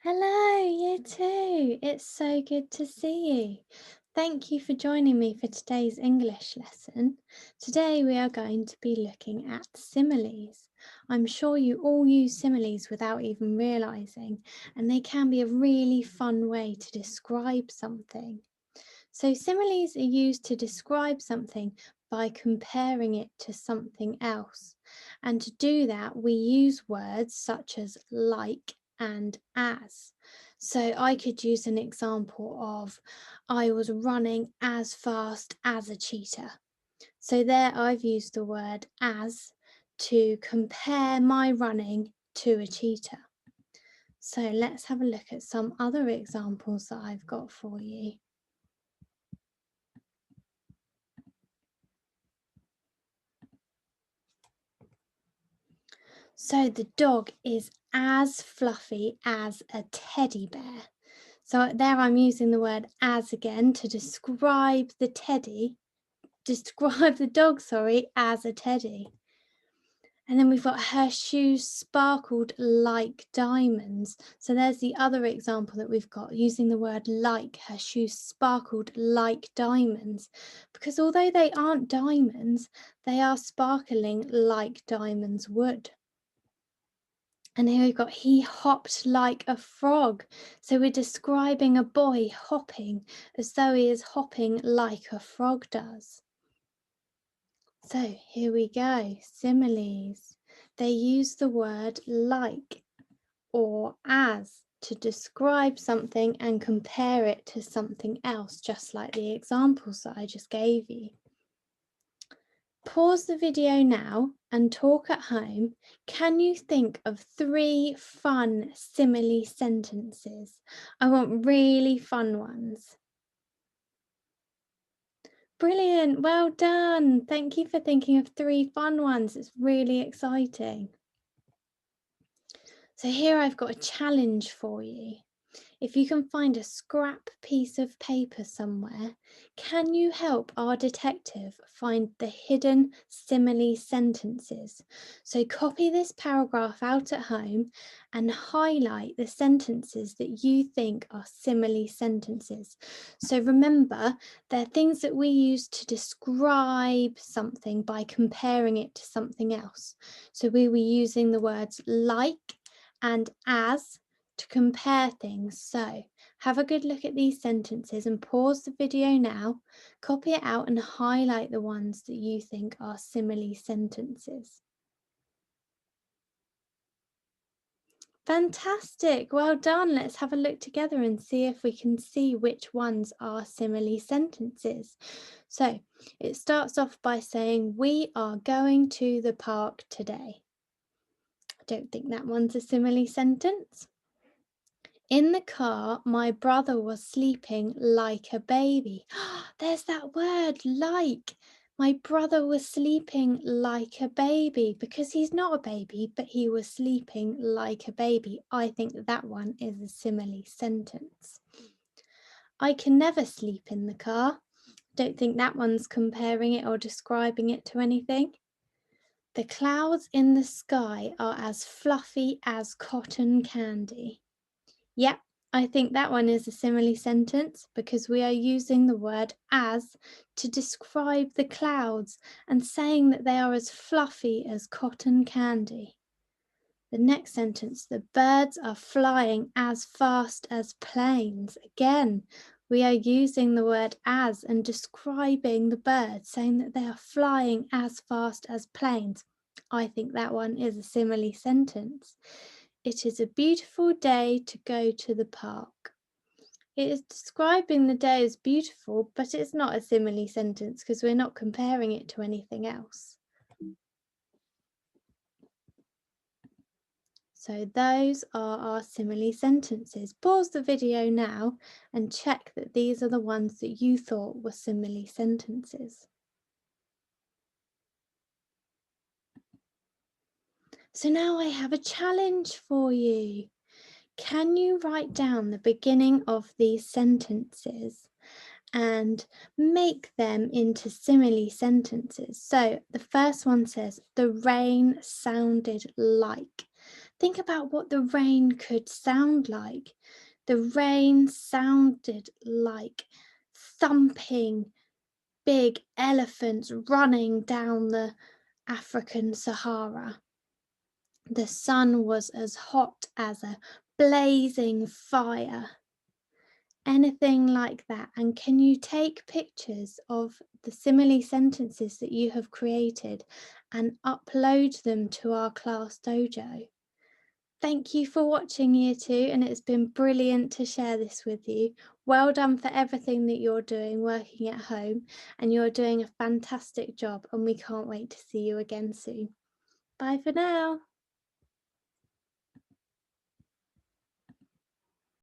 Hello, you too. It's so good to see you. Thank you for joining me for today's English lesson. Today we are going to be looking at similes. I'm sure you all use similes without even realising, and they can be a really fun way to describe something. So similes are used to describe something by comparing it to something else. And to do that, we use words such as like and as. So I could use an example of I was running as fast as a cheetah. So there I've used the word as to compare my running to a cheetah. So let's have a look at some other examples that I've got for you. So the dog is as fluffy as a teddy bear. So there I'm using the word as again to describe the dog, as a teddy. And then we've got her shoes sparkled like diamonds. So there's the other example that we've got using the word like, her shoes sparkled like diamonds. Because although they aren't diamonds, they are sparkling like diamonds would. And here we've got he hopped like a frog. So we're describing a boy hopping as though he is hopping like a frog does. So here we go, similes. They use the word like or as to describe something and compare it to something else, just like the examples that I just gave you. Pause the video now and talk at home. Can you think of 3 fun simile sentences? I want really fun ones. Brilliant, well done. Thank you for thinking of 3 fun ones. It's really exciting. So here I've got a challenge for you. If you can find a scrap piece of paper somewhere, can you help our detective find the hidden simile sentences? So copy this paragraph out at home and highlight the sentences that you think are simile sentences. So remember, they're things that we use to describe something by comparing it to something else. So we were using the words like and as to compare things. So have a good look at these sentences and pause the video now, copy it out and highlight the ones that you think are simile sentences. Fantastic, well done. Let's have a look together and see if we can see which ones are simile sentences. So it starts off by saying, we are going to the park today. I don't think that one's a simile sentence. In the car, my brother was sleeping like a baby. There's that word, like. My brother was sleeping like a baby because he's not a baby, but he was sleeping like a baby. I think that one is a simile sentence. I can never sleep in the car. Don't think that one's comparing it or describing it to anything. The clouds in the sky are as fluffy as cotton candy. Yep, I think that one is a simile sentence because we are using the word as to describe the clouds and saying that they are as fluffy as cotton candy. The next sentence, the birds are flying as fast as planes. Again, we are using the word as and describing the birds, saying that they are flying as fast as planes. I think that one is a simile sentence. It is a beautiful day to go to the park. It is describing the day as beautiful, but it's not a simile sentence because we're not comparing it to anything else. So those are our simile sentences. Pause the video now and check that these are the ones that you thought were simile sentences. So now I have a challenge for you. Can you write down the beginning of these sentences and make them into simile sentences? So the first one says, the rain sounded like. Think about what the rain could sound like. The rain sounded like thumping big elephants running down the African Sahara. The sun was as hot as a blazing fire. Anything like that. And can you take pictures of the simile sentences that you have created and upload them to our class dojo? Thank you for watching, Year 2, and it's been brilliant to share this with you. Well done for everything that you're doing working at home, and you're doing a fantastic job, and we can't wait to see you again soon. Bye for now.